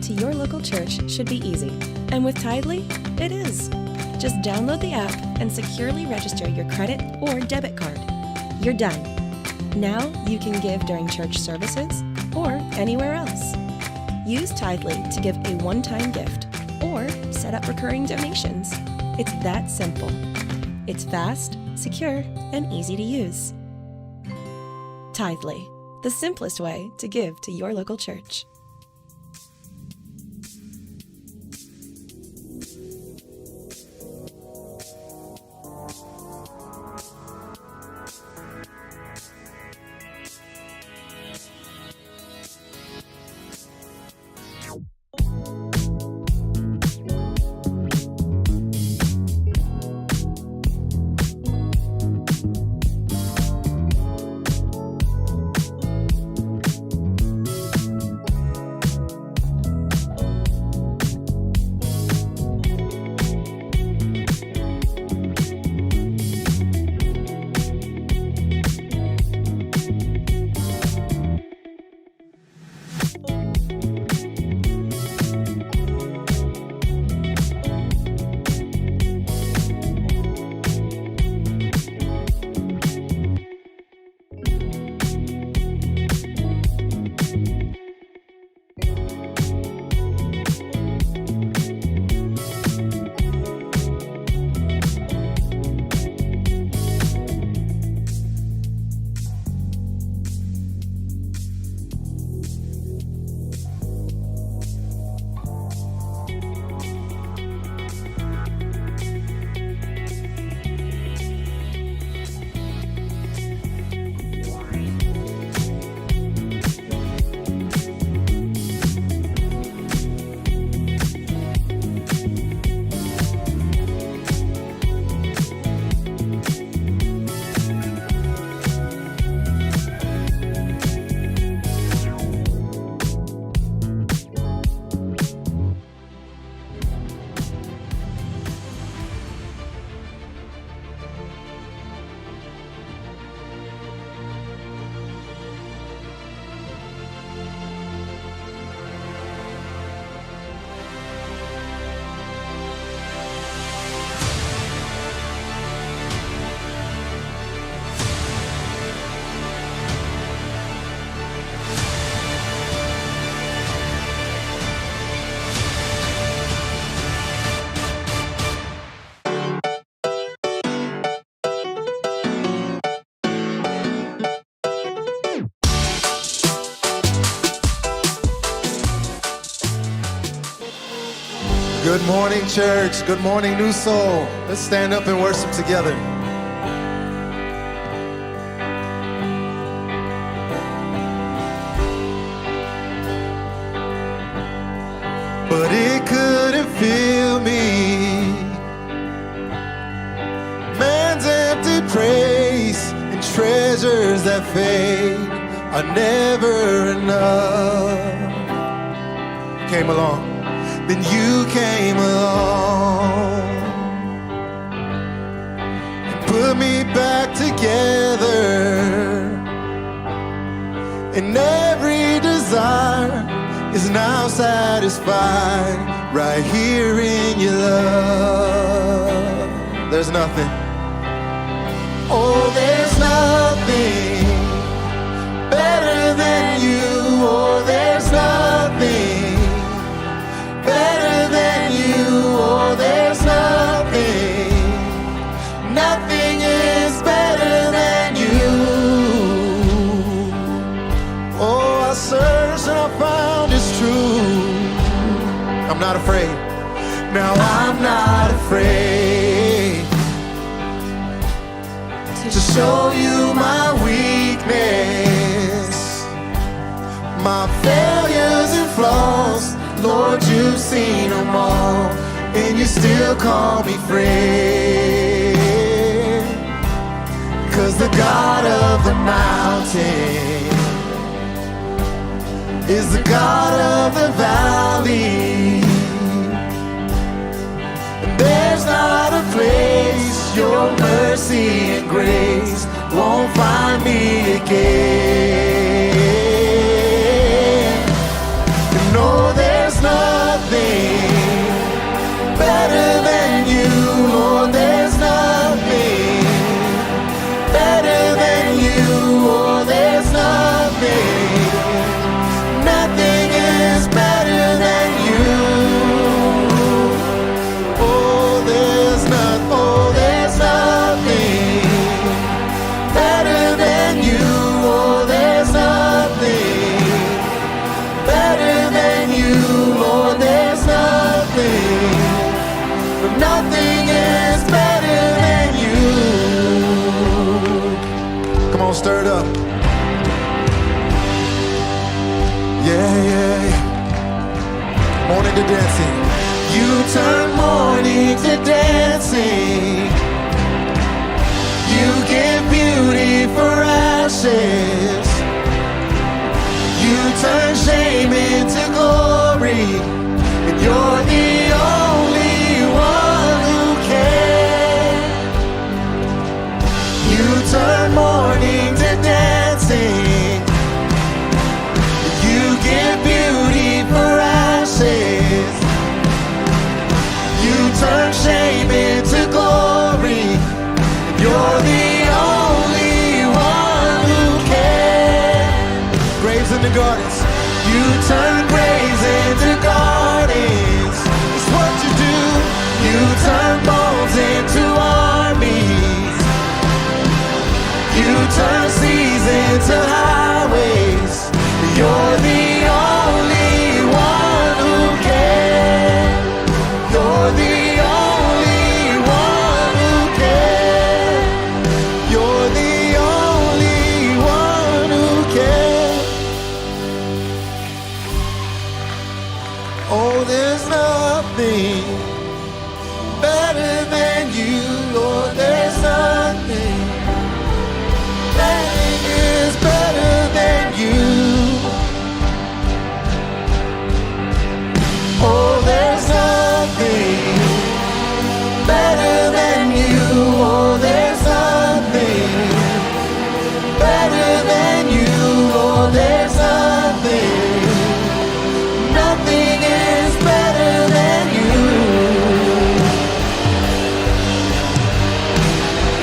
to your local church should be easy, and with Tidely, it is. Just download the app and securely register your credit or debit card. You're done. Now you can give during church services or anywhere else. Use Tidely to give a one-time gift or set up recurring donations. It's that simple. It's fast, secure, and easy to use. Tidely, the simplest way to give to your local church. Good morning, church. Good morning, Newsoul. Let's stand up and worship together. But it couldn't fill me. Man's empty praise and treasures that fade are never enough. Came along. Then you came along and put me back together, and every desire is now satisfied right here in your love. There's nothing, oh, there's nothing better than you. Oh, there's nothing better than you. Oh, there's nothing, nothing is better than you. Oh, I searched and I found it's true. I'm not afraid. Now I'm not afraid to show you my weakness, my failures and flaws. Lord, you've seen them all, and you still call me friend. 'Cause the God of the mountain is the God of the valley. And there's not a place your mercy and grace won't find me again. And no, there's no stirred up. Yeah. Morning to dancing. You turn mourning to dancing. You give beauty for ashes. You turn shame into glory. And you're the only one who can. You turn mourning to dancing. You give beauty for ashes. You turn shame into glory. You're the only one who can. Graves into gardens. You turn graves into gardens. It's what you do. You turn bones into armies. You turn seas into highways. You're the only one who can. You're the only one who can. You're the only one who can. Oh, there's nothing better than you, Lord. There's nothing that is better than you. Oh, there's nothing better than you. Oh, there's nothing better than you. Oh, there's nothing. Nothing is better than you.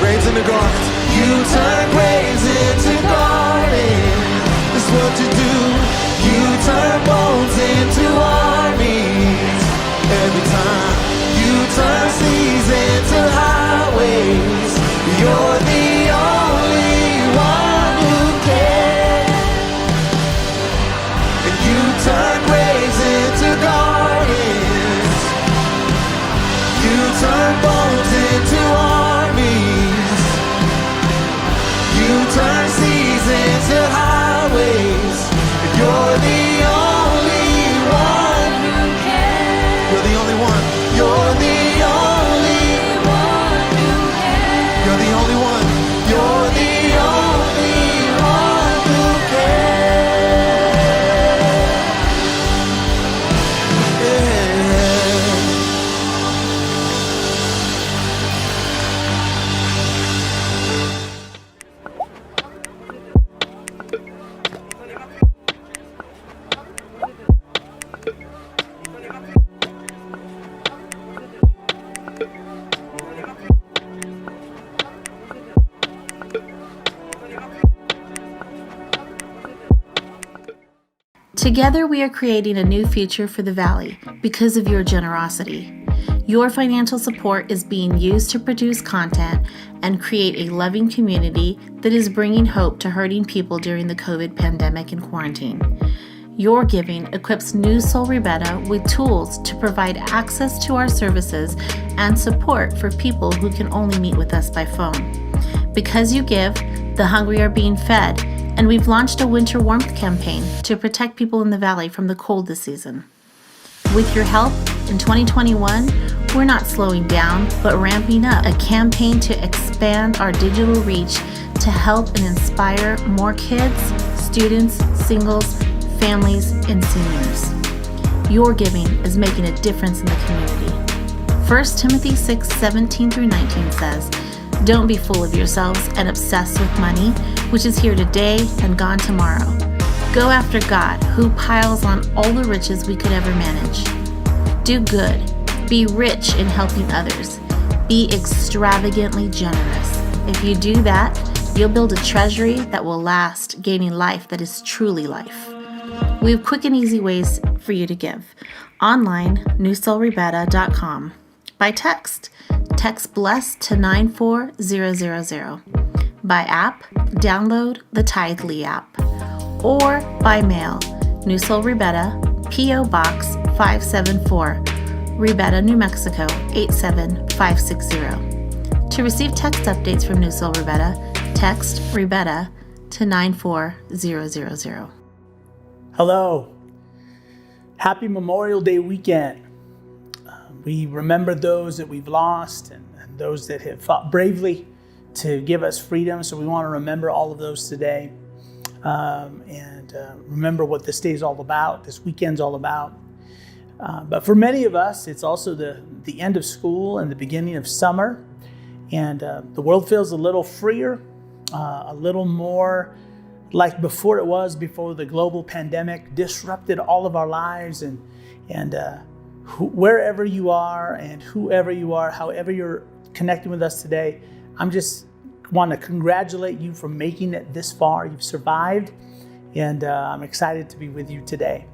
Graves into gardens. You turn graves into gardens. That's what you do. You turn bones into armies. Every time you turn seas into highways. You're the only one who can. And you turn graves into gardens. You turn bones into armies. You turn seas into highways. And you're the only one who can. You're the only one. You're the only one who can. You're the only one. You're the only one who can. Yeah. Together, we are creating a new future for the Valley because of your generosity. Your financial support is being used to produce content and create a loving community that is bringing hope to hurting people during the COVID pandemic and quarantine. Your giving equips Newsoul Ribera with tools to provide access to our services and support for people who can only meet with us by phone. Because you give, the hungry are being fed, and we've launched a winter warmth campaign to protect people in the Valley from the cold this season. With your help, in 2021, we're not slowing down, but ramping up a campaign to expand our digital reach to help and inspire more kids, students, singles, families, and seniors. Your giving is making a difference in the community. 1 Timothy 6:17-19 says, "Don't be full of yourselves and obsessed with money, which is here today and gone tomorrow. Go after God, who piles on all the riches we could ever manage. Do good. Be rich in helping others. Be extravagantly generous. If you do that, you'll build a treasury that will last, gaining life that is truly life." We have quick and easy ways for you to give. Online, newsoulribera.com. By text BLESS to 94000. By app, download the Tithely app. Or by mail, Newsoul Ribera, P.O. Box 574, Ribera, New Mexico 87560. To receive text updates from Newsoul Ribera, text Ribera to 94000. Hello. Happy Memorial Day weekend. We remember those that we've lost and those that have fought bravely to give us freedom. So we want to remember all of those today and remember what this day is all about, this weekend's all about. But for many of us, it's also the end of school and the beginning of summer. And the world feels a little freer, a little more like before it was before the global pandemic disrupted all of our lives. And wherever you are and whoever you are, however you're connecting with us today, I'm just want to congratulate you for making it this far. You've survived, and I'm excited to be with you today.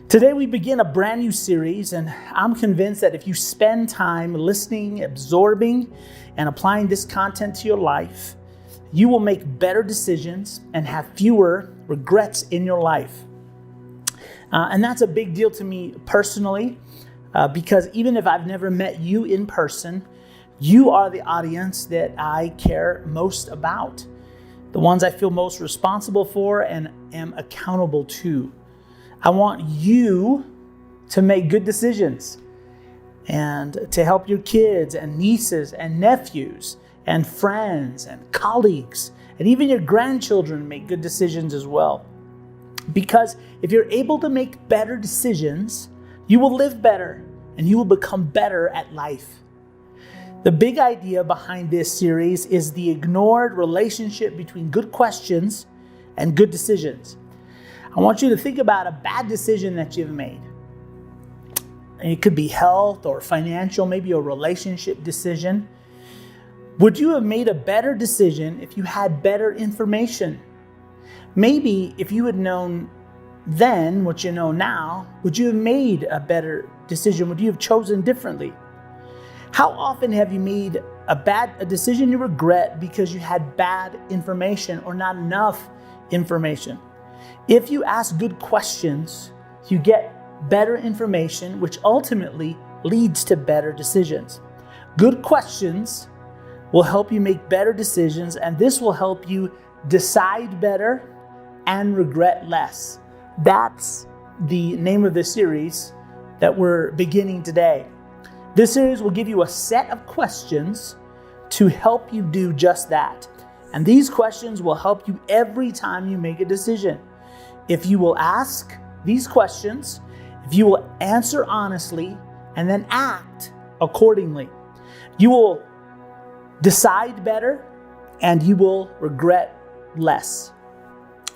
Today we begin a brand new series, and I'm convinced that if you spend time listening, absorbing, and applying this content to your life, you will make better decisions and have fewer regrets in your life. And that's a big deal to me personally, because even if I've never met you in person, you are the audience that I care most about, the ones I feel most responsible for and am accountable to. I want you to make good decisions and to help your kids and nieces and nephews and friends and colleagues and even your grandchildren make good decisions as well. Because if you're able to make better decisions, you will live better and you will become better at life. The big idea behind this series is the ignored relationship between good questions and good decisions. I want you to think about a bad decision that you've made. It could be health or financial, maybe a relationship decision. Would you have made a better decision if you had better information? Maybe if you had known then what you know now, would you have made a better decision? Would you have chosen differently? How often have you made a decision you regret because you had bad information or not enough information? If you ask good questions, you get better information, which ultimately leads to better decisions. Good questions will help you make better decisions, and this will help you decide better and regret less. That's the name of the series that we're beginning today. This series will give you a set of questions to help you do just that. And these questions will help you every time you make a decision. If you will ask these questions, if you will answer honestly, and then act accordingly, you will decide better and you will regret less.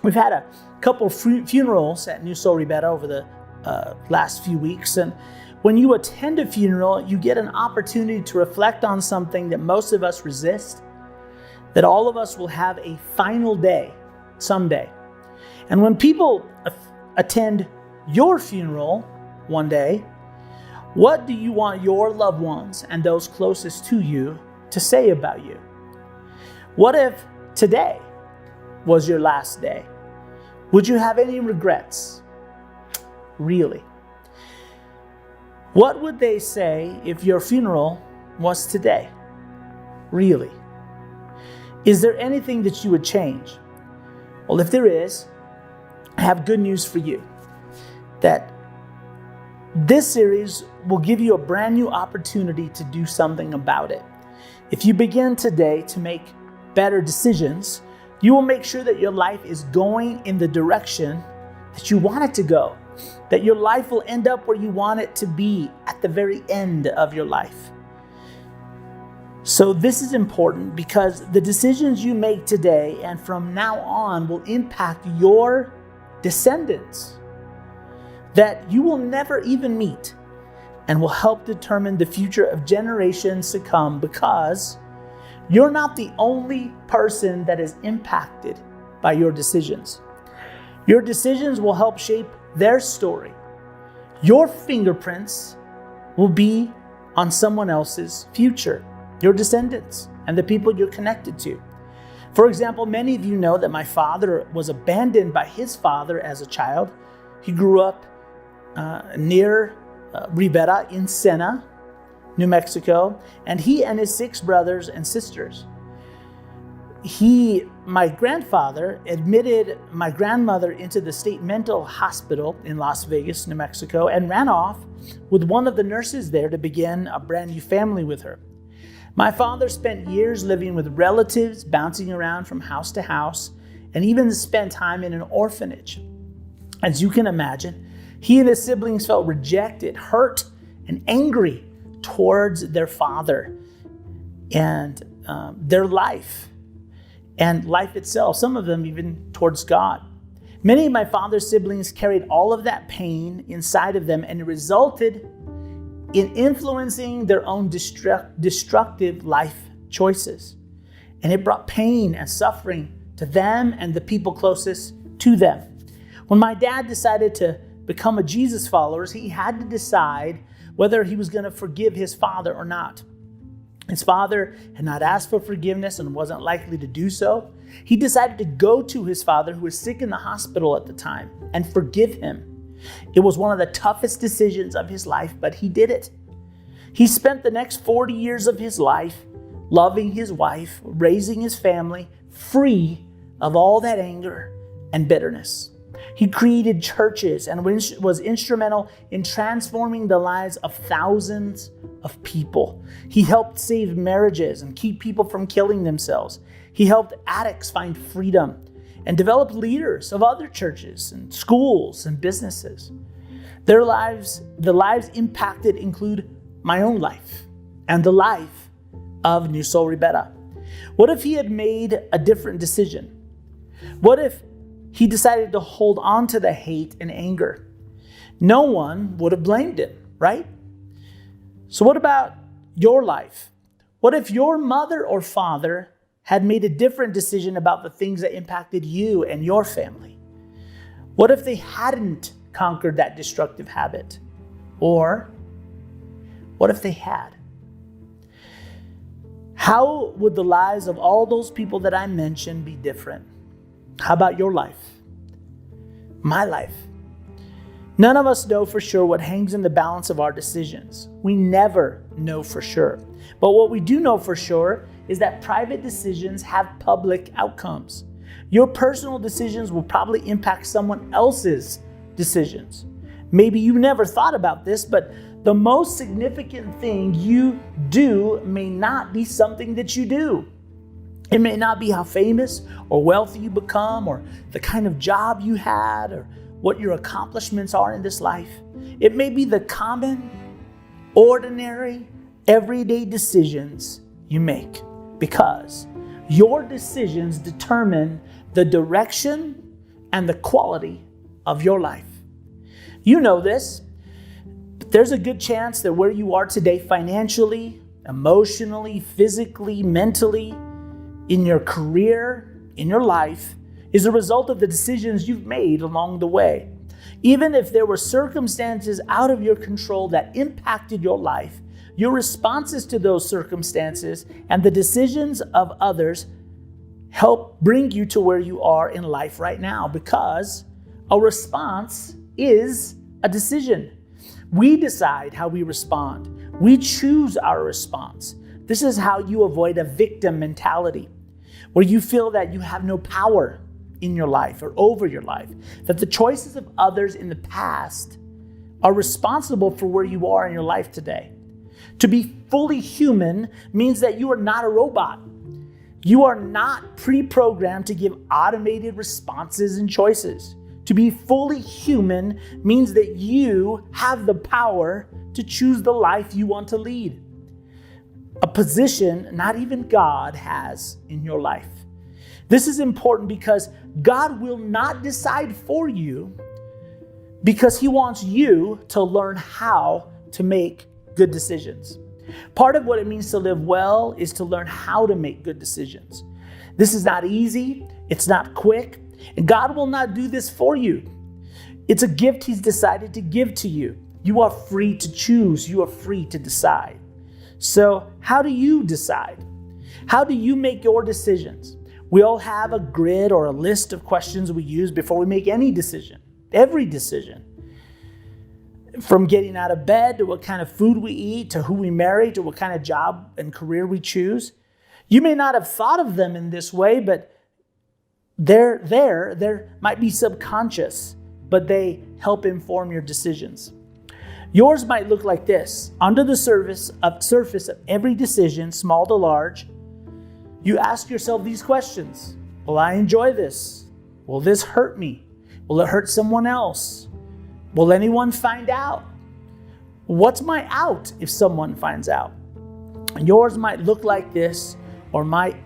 We've had a couple of funerals at Newsoul Ribera over the last few weeks, and when you attend a funeral, you get an opportunity to reflect on something that most of us resist, that all of us will have a final day someday. And when people attend your funeral one day, what do you want your loved ones and those closest to you to say about you? What if today was your last day? Would you have any regrets? Really? What would they say if your funeral was today? Really? Is there anything that you would change? Well, if there is, I have good news for you. That this series will give you a brand new opportunity to do something about it. If you begin today to make better decisions, you will make sure that your life is going in the direction that you want it to go. That your life will end up where you want it to be at the very end of your life. So this is important because the decisions you make today and from now on will impact your descendants that you will never even meet and will help determine the future of generations to come, because you're not the only person that is impacted by your decisions. Your decisions will help shape their story. Your fingerprints will be on someone else's future, your descendants and the people you're connected to. For example, many of you know that my father was abandoned by his father as a child. He grew up near Ribera in Sena, New Mexico, and he and his 6 brothers and sisters. my grandfather admitted my grandmother into the state mental hospital in Las Vegas, New Mexico, and ran off with one of the nurses there to begin a brand new family with her. My father spent years living with relatives, bouncing around from house to house, and even spent time in an orphanage. As you can imagine, he and his siblings felt rejected, hurt, and angry towards their father and their life and life itself, some of them even towards God. Many of my father's siblings carried all of that pain inside of them, and it resulted in influencing their own destructive life choices. And it brought pain and suffering to them and the people closest to them. When my dad decided to become a Jesus follower, he had to decide whether he was going to forgive his father or not. His father had not asked for forgiveness and wasn't likely to do so. He decided to go to his father, who was sick in the hospital at the time, and forgive him. It was one of the toughest decisions of his life, but he did it. He spent the next 40 years of his life loving his wife, raising his family, free of all that anger and bitterness. He created churches and was instrumental in transforming the lives of thousands of people. He helped save marriages and keep people from killing themselves. He helped addicts find freedom and developed leaders of other churches and schools and businesses. The lives impacted include my own life and the life of Newsoul Ribera. What if he had made a different decision? What if he decided to hold on to the hate and anger? No one would have blamed him, right? So what about your life? What if your mother or father had made a different decision about the things that impacted you and your family? What if they hadn't conquered that destructive habit? Or what if they had? How would the lives of all those people that I mentioned be different? How about your life? My life? None of us know for sure what hangs in the balance of our decisions. We never know for sure. But what we do know for sure is that private decisions have public outcomes. Your personal decisions will probably impact someone else's decisions. Maybe you never thought about this, but the most significant thing you do may not be something that you do. It may not be how famous or wealthy you become, or the kind of job you had, or what your accomplishments are in this life. It may be the common, ordinary, everyday decisions you make, because your decisions determine the direction and the quality of your life. You know this, but there's a good chance that where you are today financially, emotionally, physically, mentally, in your career, in your life, is a result of the decisions you've made along the way. Even if there were circumstances out of your control that impacted your life, your responses to those circumstances and the decisions of others help bring you to where you are in life right now, because a response is a decision. We decide how we respond. We choose our response. This is how you avoid a victim mentality, where you feel that you have no power in your life or over your life, that the choices of others in the past are responsible for where you are in your life today. To be fully human means that you are not a robot. You are not pre-programmed to give automated responses and choices. To be fully human means that you have the power to choose the life you want to lead. A position not even God has in your life. This is important because God will not decide for you, because He wants you to learn how to make good decisions. Part of what it means to live well is to learn how to make good decisions. This is not easy. It's not quick. And God will not do this for you. It's a gift He's decided to give to you. You are free to choose. You are free to decide. So how do you decide? How do you make your decisions? We all have a grid or a list of questions we use before we make any decision. Every decision. From getting out of bed, to what kind of food we eat, to who we marry, to what kind of job and career we choose. You may not have thought of them in this way, but they're there. There might be subconscious, but they help inform your decisions. Yours might look like this. Under the surface of every decision, small to large, you ask yourself these questions. Will I enjoy this? Will this hurt me? Will it hurt someone else? Will anyone find out? What's my out if someone finds out? Yours might look like this, or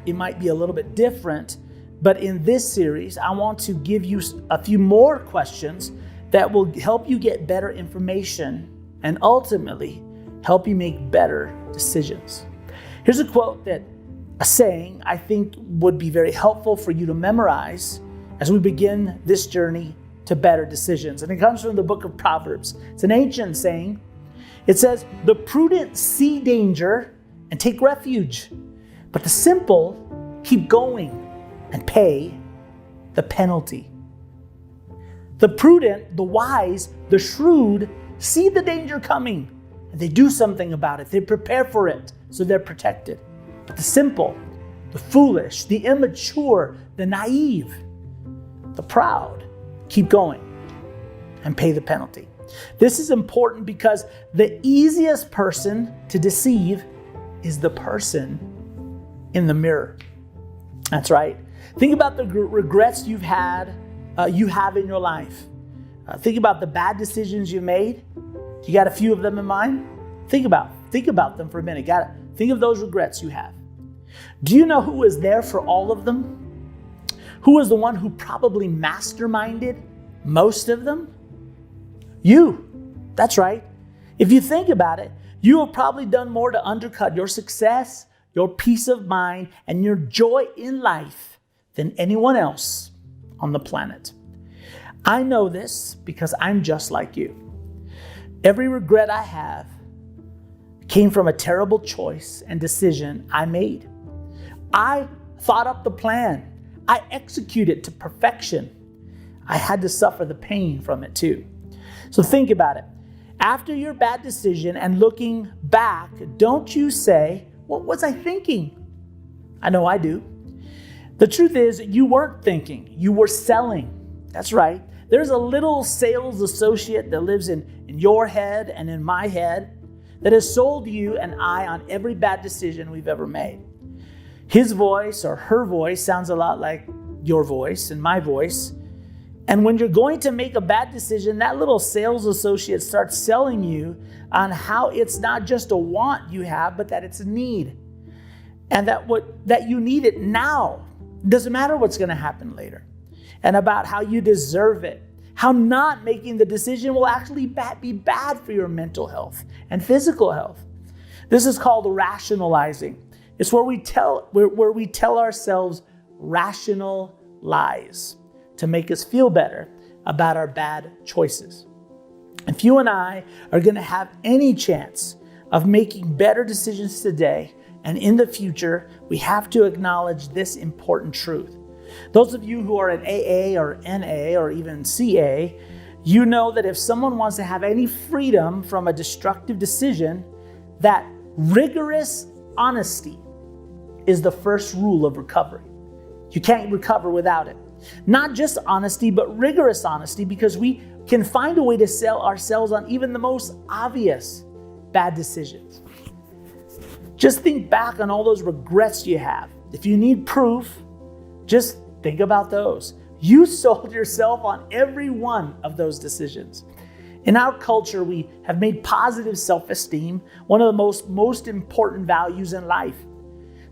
it might be a little bit different. But in this series, I want to give you a few more questions that will help you get better information and ultimately help you make better decisions. Here's a saying I think would be very helpful for you to memorize as we begin this journey to better decisions. And it comes from the book of Proverbs. It's an ancient saying. It says, "The prudent see danger and take refuge, but the simple keep going and pay the penalty." The prudent, the wise, the shrewd see the danger coming and they do something about it. They prepare for it so they're protected. But the simple, the foolish, the immature, the naive, the proud keep going and pay the penalty. This is important because the easiest person to deceive is the person in the mirror. That's right. Think about the regrets you have in your life. Think about the bad decisions you made. You got a few of them in mind? Think about them for a minute. Think of those regrets you have. Do you know who was there for all of them? Who was the one who probably masterminded most of them? You. That's right. If you think about it, you have probably done more to undercut your success, your peace of mind, and your joy in life than anyone else on the planet. I know this because I'm just like you. Every regret I have came from a terrible choice and decision I made. I thought up the plan. I executed it to perfection. I had to suffer the pain from it too. So think about it. After your bad decision and looking back, don't you say, "What was I thinking?" I know I do. The truth is, you weren't thinking, you were selling. That's right. There's a little sales associate that lives in your head and in my head that has sold you and I on every bad decision we've ever made. His voice or her voice sounds a lot like your voice and my voice. And when you're going to make a bad decision, that little sales associate starts selling you on how it's not just a want you have, but that it's a need. And that you need it now. Doesn't matter what's going to happen later. And about how you deserve it. How not making the decision will actually be bad for your mental health and physical health. This is called rationalizing. It's where we tell ourselves rational lies to make us feel better about our bad choices. If you and I are going to have any chance of making better decisions today and in the future, we have to acknowledge this important truth. Those of you who are in AA or NA or even CA, you know that if someone wants to have any freedom from a destructive decision, that rigorous honesty is the first rule of recovery. You can't recover without it. Not just honesty, but rigorous honesty, because we can find a way to sell ourselves on even the most obvious bad decisions. Just think back on all those regrets you have. If you need proof, just think about those. You sold yourself on every one of those decisions. In our culture, we have made positive self-esteem one of the most important values in life.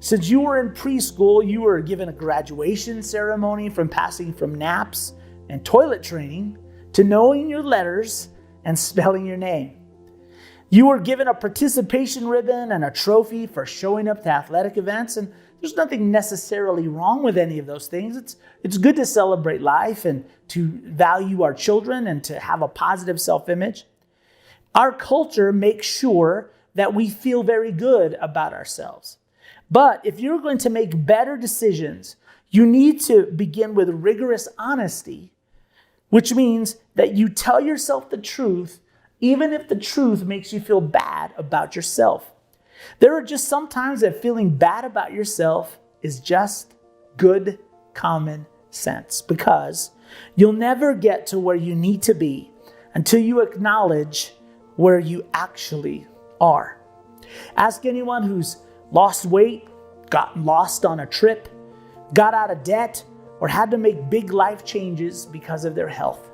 Since you were in preschool, you were given a graduation ceremony from passing from naps and toilet training to knowing your letters and spelling your name. You were given a participation ribbon and a trophy for showing up to athletic events, and there's nothing necessarily wrong with any of those things. It's good to celebrate life and to value our children and to have a positive self-image. Our culture makes sure that we feel very good about ourselves. But if you're going to make better decisions, you need to begin with rigorous honesty, which means that you tell yourself the truth, even if the truth makes you feel bad about yourself. There are just some times that feeling bad about yourself is just good common sense, because you'll never get to where you need to be until you acknowledge where you actually are. Ask anyone who's lost weight, gotten lost on a trip, got out of debt, or had to make big life changes because of their health.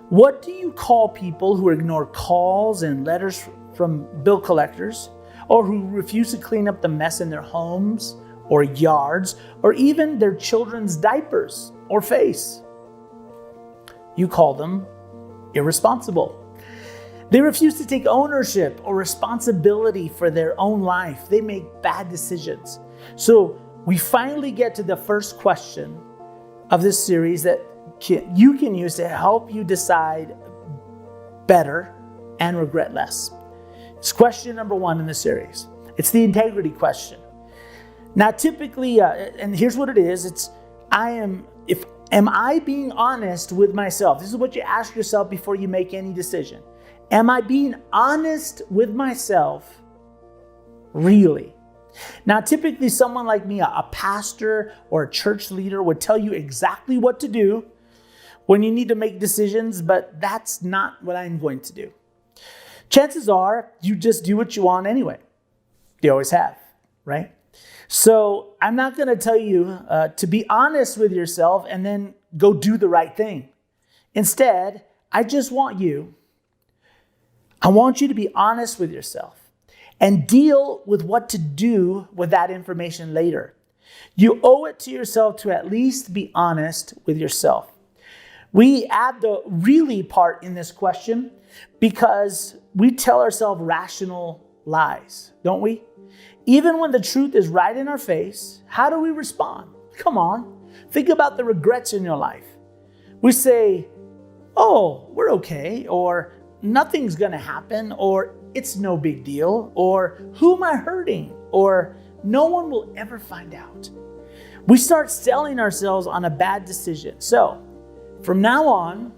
What do you call people who ignore calls and letters from bill collectors, or who refuse to clean up the mess in their homes or yards, or even their children's diapers or face? You call them irresponsible. They refuse to take ownership or responsibility for their own life. They make bad decisions. So we finally get to the first question of this series that you can use to help you decide better and regret less. It's question number 1 in the series. It's the integrity question. Now, typically, and here's what it is. Am I being honest with myself? This is what you ask yourself before you make any decision. Am I being honest with myself? Really? Now, typically someone like me, a pastor or a church leader, would tell you exactly what to do when you need to make decisions, but that's not what I'm going to do. Chances are you just do what you want anyway. You always have, right? So I'm not going to tell you to be honest with yourself and then go do the right thing. Instead, I want you to be honest with yourself and deal with what to do with that information later. You owe it to yourself to at least be honest with yourself. We add the really part in this question because we tell ourselves rational lies, don't we? Even when the truth is right in our face, how do we respond? Come on, think about the regrets in your life. We say, oh, we're okay, or nothing's gonna happen, or it's no big deal, or who am I hurting, or no one will ever find out. We start selling ourselves on a bad decision. So from now on,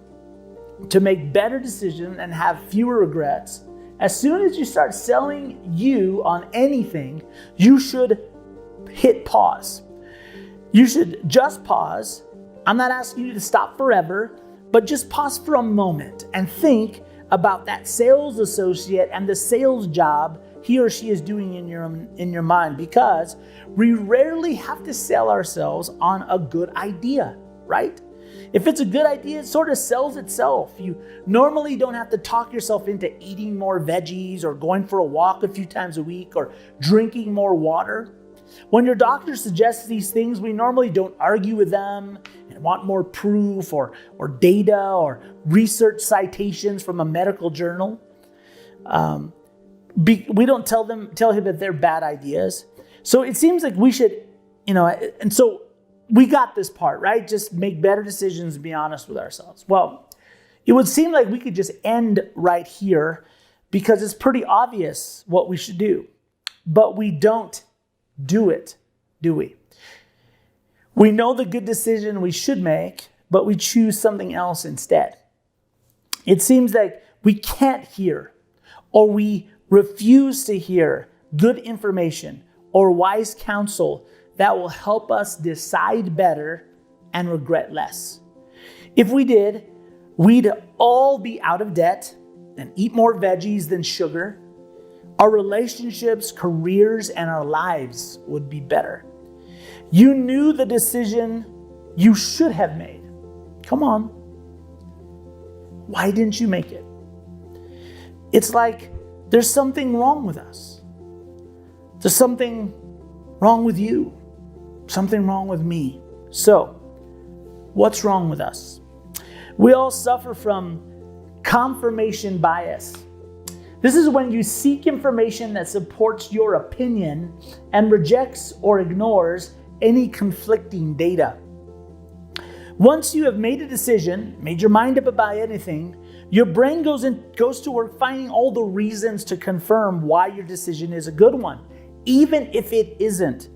to make better decisions and have fewer regrets, as soon as you start selling you on anything, you should hit pause. You should just pause. I'm not asking you to stop forever, but just pause for a moment and think about that sales associate and the sales job he or she is doing in your mind, because we rarely have to sell ourselves on a good idea, right? If it's a good idea, it sort of sells itself. You normally don't have to talk yourself into eating more veggies or going for a walk a few times a week or drinking more water. When your doctor suggests these things, we normally don't argue with them and want more proof or data or research citations from a medical journal. We don't tell him that they're bad ideas. So it seems like we should, and so we got this part, right? Just make better decisions and be honest with ourselves. Well, it would seem like we could just end right here because it's pretty obvious what we should do. But we don't do it, do we? We know the good decision we should make, but we choose something else instead. It seems like we can't hear, or we refuse to hear good information or wise counsel that will help us decide better and regret less. If we did, we'd all be out of debt and eat more veggies than sugar. Our relationships, careers, and our lives would be better. You knew the decision you should have made. Come on. Why didn't you make it? It's like there's something wrong with us. There's something wrong with you. Something wrong with me. So, what's wrong with us? We all suffer from confirmation bias. This is when you seek information that supports your opinion and rejects or ignores any conflicting data. Once you have made a decision, made your mind up about anything, your brain goes to work finding all the reasons to confirm why your decision is a good one, even if it isn't.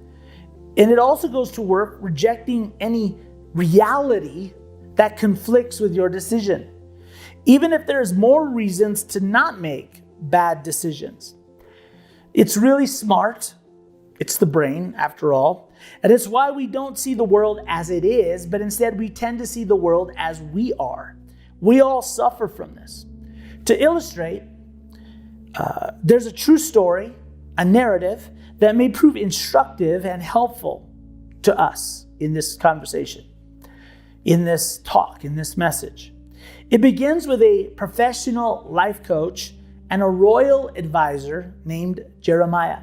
And it also goes to work rejecting any reality that conflicts with your decision, even if there's more reasons to not make bad decisions. It's really smart. It's the brain, after all. And it's why we don't see the world as it is, but instead we tend to see the world as we are. We all suffer from this. To illustrate, there's a true story, a narrative that may prove instructive and helpful to us in this conversation, in this talk, in this message. It begins with a professional life coach and a royal advisor named Jeremiah.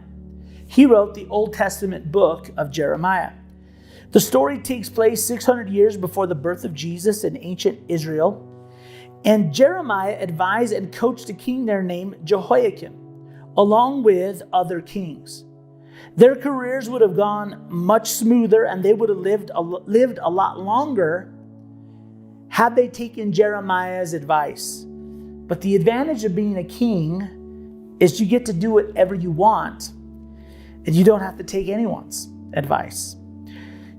He wrote the Old Testament book of Jeremiah. The story takes place 600 years before the birth of Jesus in ancient Israel. And Jeremiah advised and coached a king there named Jehoiakim, along with other kings. Their careers would have gone much smoother and they would have lived a lot longer had they taken Jeremiah's advice. But the advantage of being a king is you get to do whatever you want, and you don't have to take anyone's advice.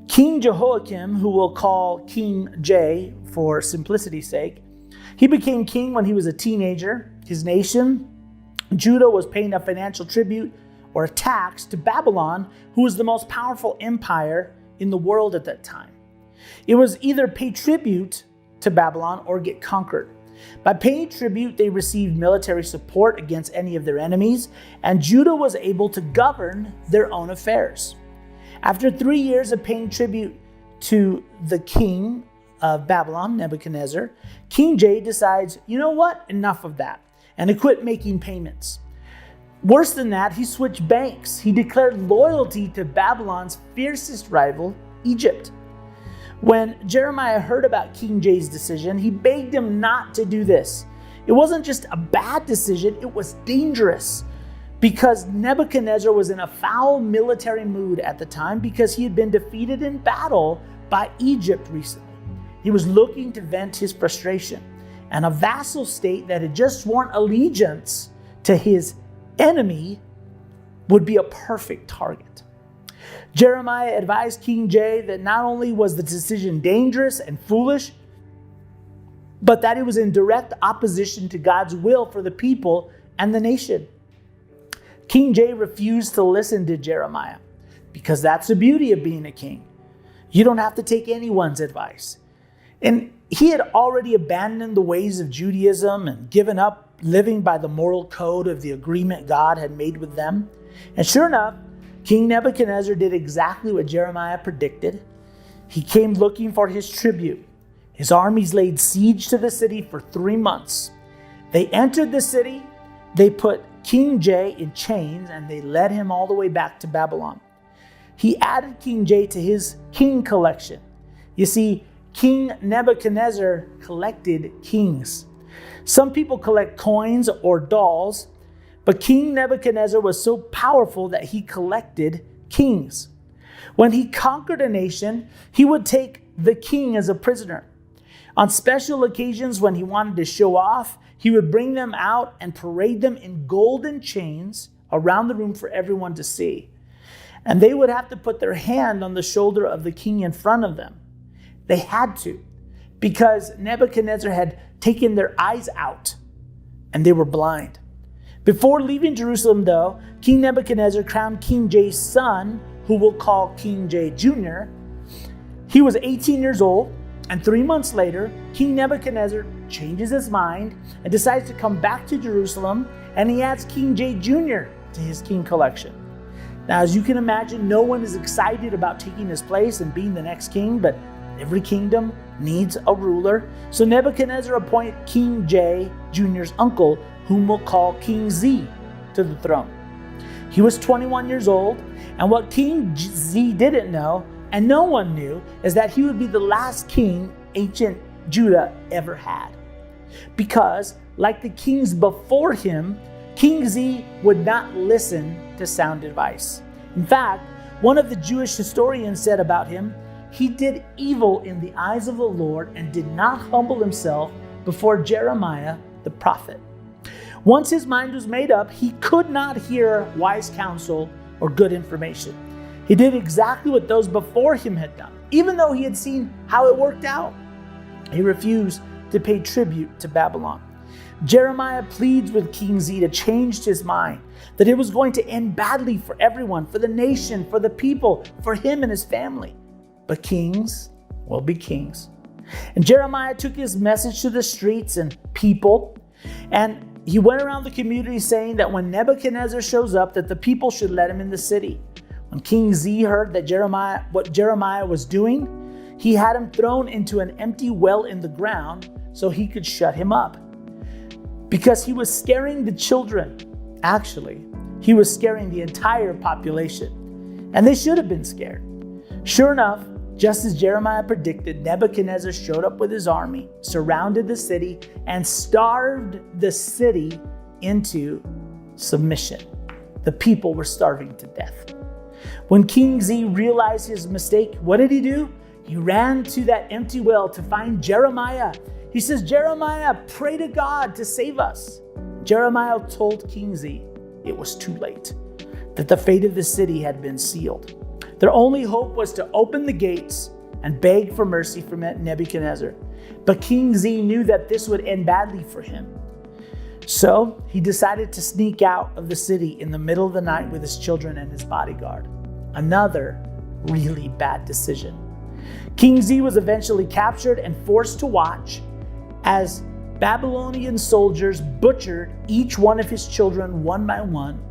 King Jehoiakim, who we'll call King J for simplicity's sake, he became king when he was a teenager. His nation, Judah, was paying a financial tribute or a tax to Babylon, who was the most powerful empire in the world at that time. It was either pay tribute to Babylon or get conquered. By paying tribute, they received military support against any of their enemies, and Judah was able to govern their own affairs. After 3 years of paying tribute to the king of Babylon, Nebuchadnezzar, King J decides, you know what? Enough of that. And he quit making payments. Worse than that, he switched banks. He declared loyalty to Babylon's fiercest rival, Egypt. When Jeremiah heard about King J's decision, he begged him not to do this. It wasn't just a bad decision, it was dangerous, because Nebuchadnezzar was in a foul military mood at the time because he had been defeated in battle by Egypt recently. He was looking to vent his frustration, and a vassal state that had just sworn allegiance to his enemy would be a perfect target. Jeremiah advised King J that not only was the decision dangerous and foolish, but that it was in direct opposition to God's will for the people and the nation. King J refused to listen to Jeremiah, because that's the beauty of being a king. You don't have to take anyone's advice. And he had already abandoned the ways of Judaism and given up living by the moral code of the agreement God had made with them. And sure enough, King Nebuchadnezzar did exactly what Jeremiah predicted. He came looking for his tribute. His armies laid siege to the city for 3 months. They entered the city, they put King J in chains, and they led him all the way back to Babylon. He added King J to his king collection. You see, King Nebuchadnezzar collected kings. Some people collect coins or dolls, but King Nebuchadnezzar was so powerful that he collected kings. When he conquered a nation, he would take the king as a prisoner. On special occasions when he wanted to show off, he would bring them out and parade them in golden chains around the room for everyone to see. And they would have to put their hand on the shoulder of the king in front of them. They had to, because Nebuchadnezzar had taken their eyes out and they were blind. Before leaving Jerusalem, though, King Nebuchadnezzar crowned King J's son, who we'll call King J Jr. He was 18 years old, and 3 months later, King Nebuchadnezzar changes his mind and decides to come back to Jerusalem, and he adds King J Jr. to his king collection. Now, as you can imagine, no one is excited about taking his place and being the next king, but every kingdom needs a ruler. So Nebuchadnezzar appointed King J Jr.'s uncle, whom we'll call King Z, to the throne. He was 21 years old, and what King Z didn't know, and no one knew, is that he would be the last king ancient Judah ever had. Because, like the kings before him, King Z would not listen to sound advice. In fact, one of the Jewish historians said about him, he did evil in the eyes of the Lord and did not humble himself before Jeremiah the prophet. Once his mind was made up, he could not hear wise counsel or good information. He did exactly what those before him had done, even though he had seen how it worked out. He refused to pay tribute to Babylon. Jeremiah pleads with King Z to change his mind, that it was going to end badly for everyone, for the nation, for the people, for him and his family. But kings will be kings. And Jeremiah took his message to the streets and people, and he went around the community saying that when Nebuchadnezzar shows up, that the people should let him in the city. When King Z heard that what Jeremiah was doing, he had him thrown into an empty well in the ground so he could shut him up. Because he was scaring the children. Actually, he was scaring the entire population. And they should have been scared. Sure enough, just as Jeremiah predicted, Nebuchadnezzar showed up with his army, surrounded the city, and starved the city into submission. The people were starving to death. When King Z realized his mistake, what did he do? He ran to that empty well to find Jeremiah. He says, Jeremiah, pray to God to save us. Jeremiah told King Z it was too late, that the fate of the city had been sealed. Their only hope was to open the gates and beg for mercy from Nebuchadnezzar. But King Z knew that this would end badly for him. So he decided to sneak out of the city in the middle of the night with his children and his bodyguard. Another really bad decision. King Z was eventually captured and forced to watch as Babylonian soldiers butchered each one of his children one by one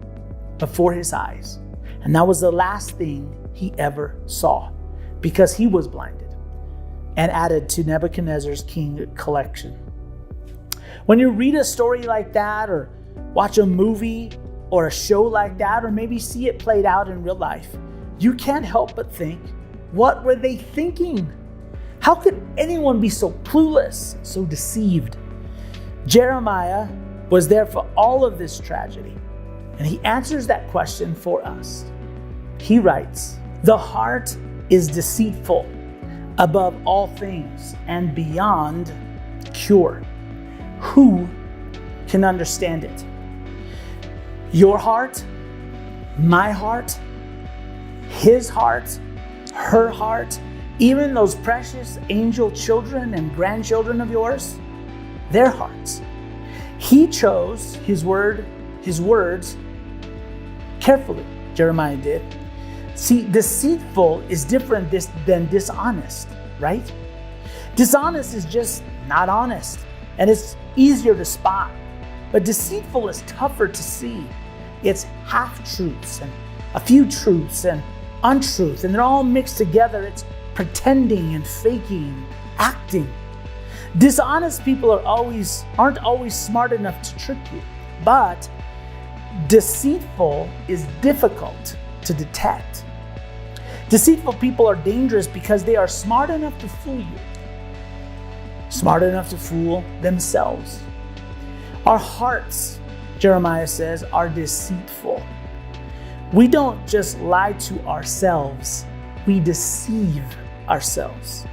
before his eyes. And that was the last thing he ever saw, because he was blinded and added to Nebuchadnezzar's king collection. When you read a story like that, or watch a movie or a show like that, or maybe see it played out in real life, you can't help but think, what were they thinking? How could anyone be so clueless, so deceived? Jeremiah was there for all of this tragedy, and he answers that question for us. He writes, the heart is deceitful above all things and beyond cure. Who can understand it? Your heart, my heart, his heart, her heart, even those precious angel children and grandchildren of yours, their hearts. He chose his words carefully, Jeremiah did. See, deceitful is different than dishonest, right? Dishonest is just not honest, and it's easier to spot. But deceitful is tougher to see. It's half-truths and a few truths and untruths, and they're all mixed together. It's pretending and faking, acting. Dishonest people aren't always smart enough to trick you, but deceitful is difficult to detect. Deceitful people are dangerous because they are smart enough to fool you, smart enough to fool themselves. Our hearts, Jeremiah says, are deceitful. We don't just lie to ourselves, we deceive ourselves.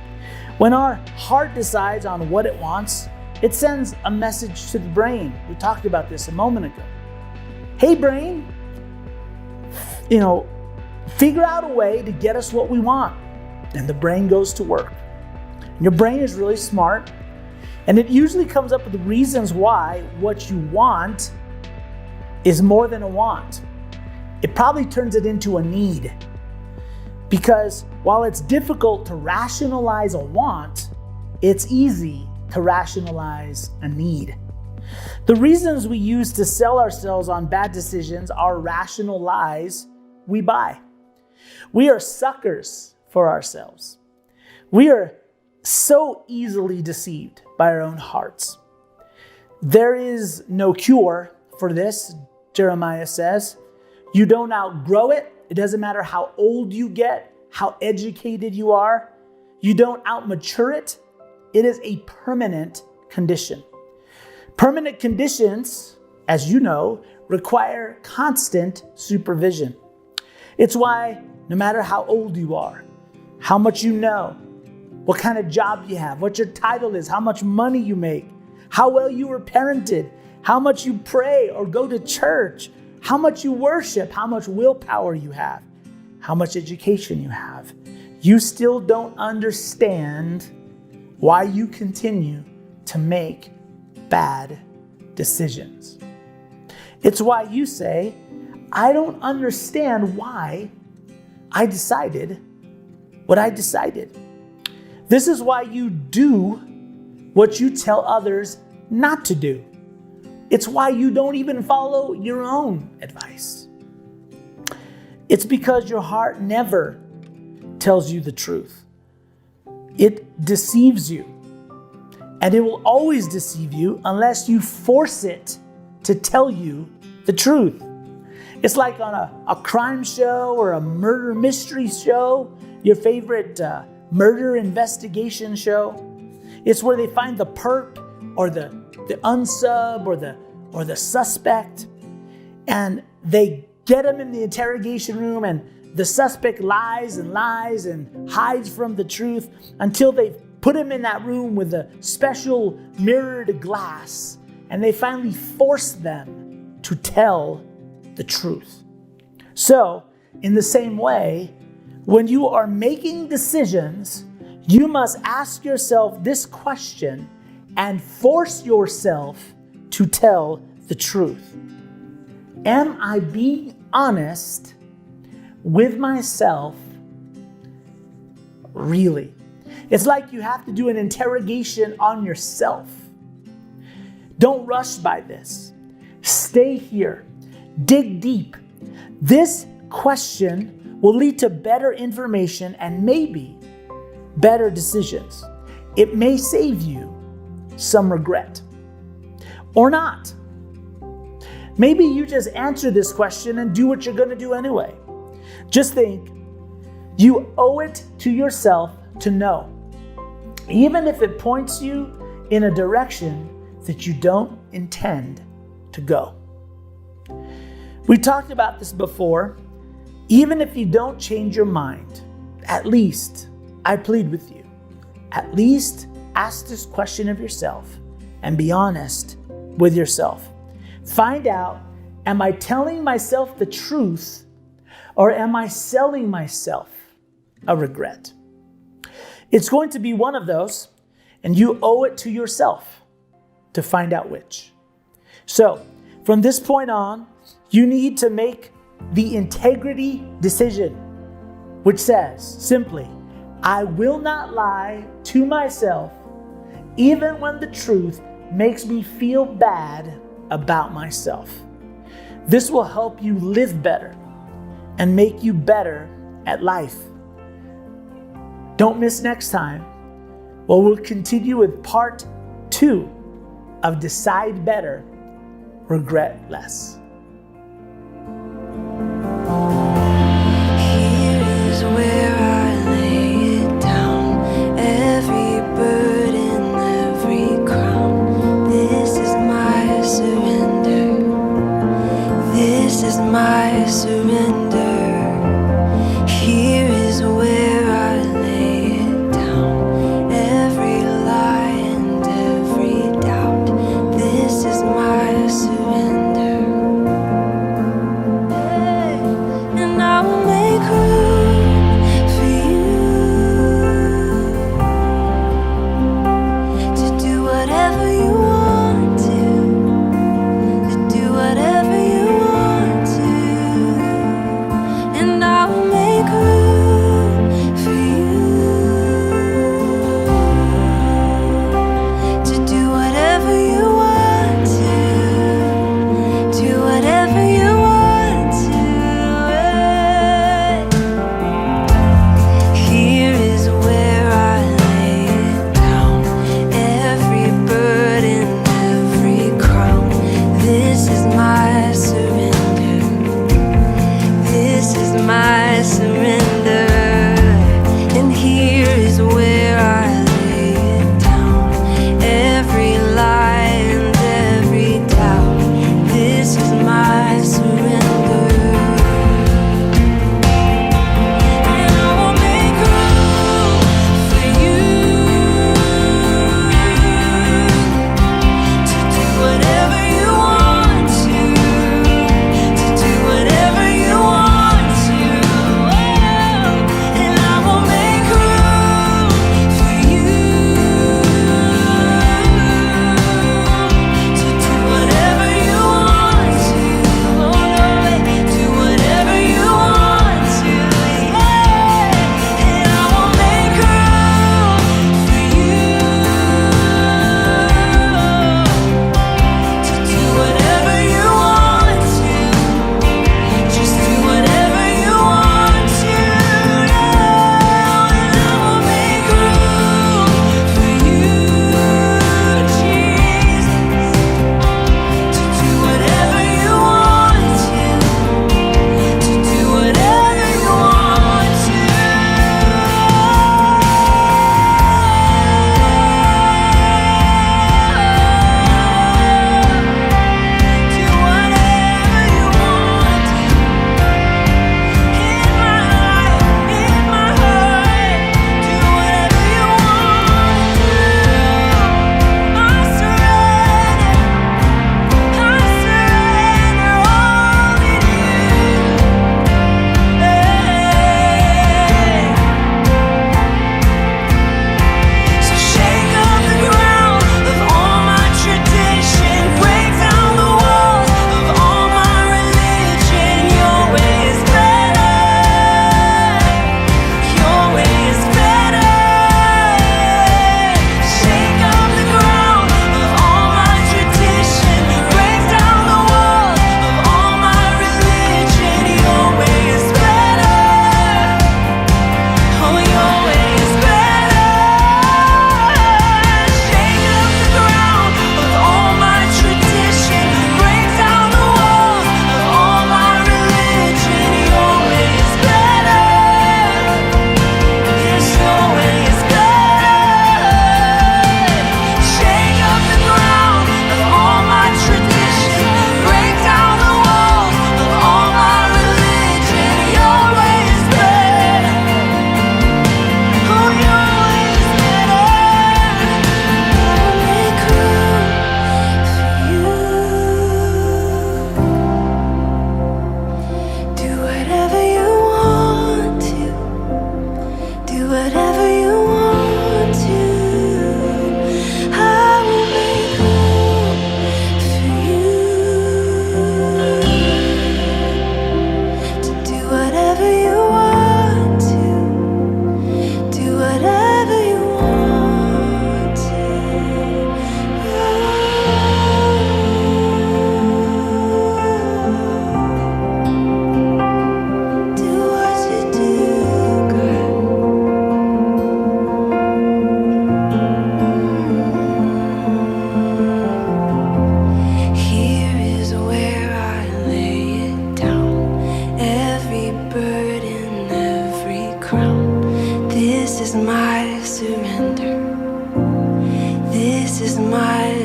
When our heart decides on what it wants, it sends a message to the brain. We talked about this a moment ago. Hey brain, figure out a way to get us what we want. And the brain goes to work. And your brain is really smart, and it usually comes up with reasons why what you want is more than a want. It probably turns it into a need. Because while it's difficult to rationalize a want, it's easy to rationalize a need. The reasons we use to sell ourselves on bad decisions are rational lies we buy. We are suckers for ourselves. We are so easily deceived by our own hearts. There is no cure for this, Jeremiah says. You don't outgrow it. It doesn't matter how old you get, how educated you are. You don't outmature it. It is a permanent condition. Permanent conditions, as you know, require constant supervision. It's why no matter how old you are, how much you know, what kind of job you have, what your title is, how much money you make, how well you were parented, how much you pray or go to church, how much you worship, how much willpower you have, how much education you have, you still don't understand why you continue to make bad decisions. It's why you say, I don't understand why I decided what I decided. This is why you do what you tell others not to do. It's why you don't even follow your own advice. It's because your heart never tells you the truth. It deceives you. And it will always deceive you unless you force it to tell you the truth. It's like on a crime show or a murder mystery show, your favorite murder investigation show. It's where they find the perp or the unsub or the suspect, and they get him in the interrogation room, and the suspect lies and hides from the truth until they put him in that room with a special mirrored glass, and they finally force them to tell the truth. So, in the same way, when you are making decisions, you must ask yourself this question and force yourself to tell the truth. Am I being honest with myself? Really? It's like you have to do an interrogation on yourself. Don't rush by this. Stay here. Dig deep. This question will lead to better information and maybe better decisions. It may save you some regret. Or not. Maybe you just answer this question and do what you're going to do anyway. Just think, you owe it to yourself to know, even if it points you in a direction that you don't intend to go. We talked about this before. Even if you don't change your mind, at least, I plead with you, at least ask this question of yourself and be honest with yourself. Find out, am I telling myself the truth, or am I selling myself a regret? It's going to be one of those, and you owe it to yourself to find out which. So, from this point on, you need to make the integrity decision, which says simply, I will not lie to myself, even when the truth makes me feel bad about myself. This will help you live better and make you better at life. Don't miss next time. Well, we'll continue with part 2 of Decide Better, Regret Less. Here is where I lay it down, every burden, every crown. This is my surrender. This is my surrender. Here is where I lay it down, every lie and every doubt. This is my surrender.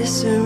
surrender.